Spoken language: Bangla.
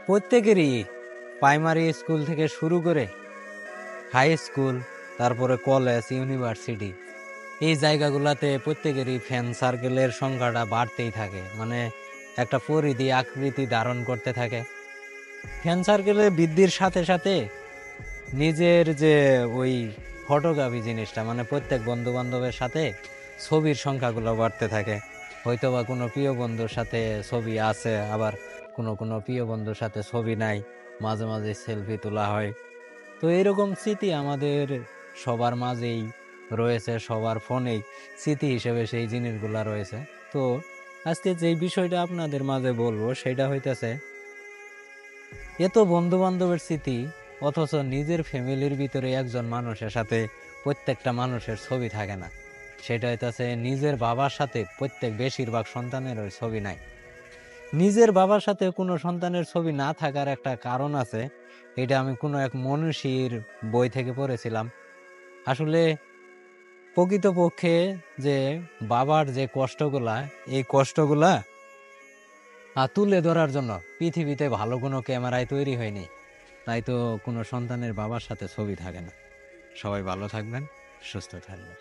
প্রত্যেকেরই প্রাইমারি স্কুল থেকে শুরু করে হাই স্কুল, তারপরে কলেজ, ইউনিভার্সিটি, এই জায়গাগুলোতে প্রত্যেকেরই ফ্রেন্ড সার্কেলের সংখ্যাটা বাড়তেই থাকে, মানে একটা পরিধি আকৃতি ধারণ করতে থাকে। ফ্রেন্ড সার্কেলের বৃদ্ধির সাথে সাথে নিজের যে ওই ফটোগ্রাফি জিনিসটা, মানে প্রত্যেক বন্ধু বান্ধবের সাথে ছবির সংখ্যাগুলো বাড়তে থাকে। হয়তো বা কোনো প্রিয় বন্ধুর সাথে ছবি আছে, আবার কোনো কোনো প্রিয় বন্ধুর সাথে ছবি নাই, মাঝে মাঝে সেলফি তোলা হয়। তো এরকম স্মৃতি আমাদের সবার মাঝেই রয়েছে, সবার ফোনেই স্মৃতি হিসেবে সেই জিনিসগুলা রয়েছে। তো আজকে যেই বিষয়টা আপনাদের মাঝে বলবো সেটা হইতেছে, এত বন্ধু বান্ধবের স্মৃতি অথচ নিজের ফ্যামিলির ভিতরে একজন মানুষের সাথে প্রত্যেকটা মানুষের ছবি থাকে না। সেটা হইতেছে নিজের বাবার সাথে বেশিরভাগ সন্তানের ওই ছবি নাই। নিজের বাবার সাথে কোনো সন্তানের ছবি না থাকার একটা কারণ আছে। এটা আমি কোনো এক মনীষীর বই থেকে পড়েছিলাম। আসলে প্রকৃতপক্ষে যে বাবার যে কষ্টগুলা, এই কষ্টগুলা তুলে ধরার জন্য পৃথিবীতে ভালো কোনো ক্যামেরায় তৈরি হয়নি, তাই তো কোনো সন্তানের বাবার সাথে ছবি থাকে না। সবাই ভালো থাকবেন, সুস্থ থাকবেন।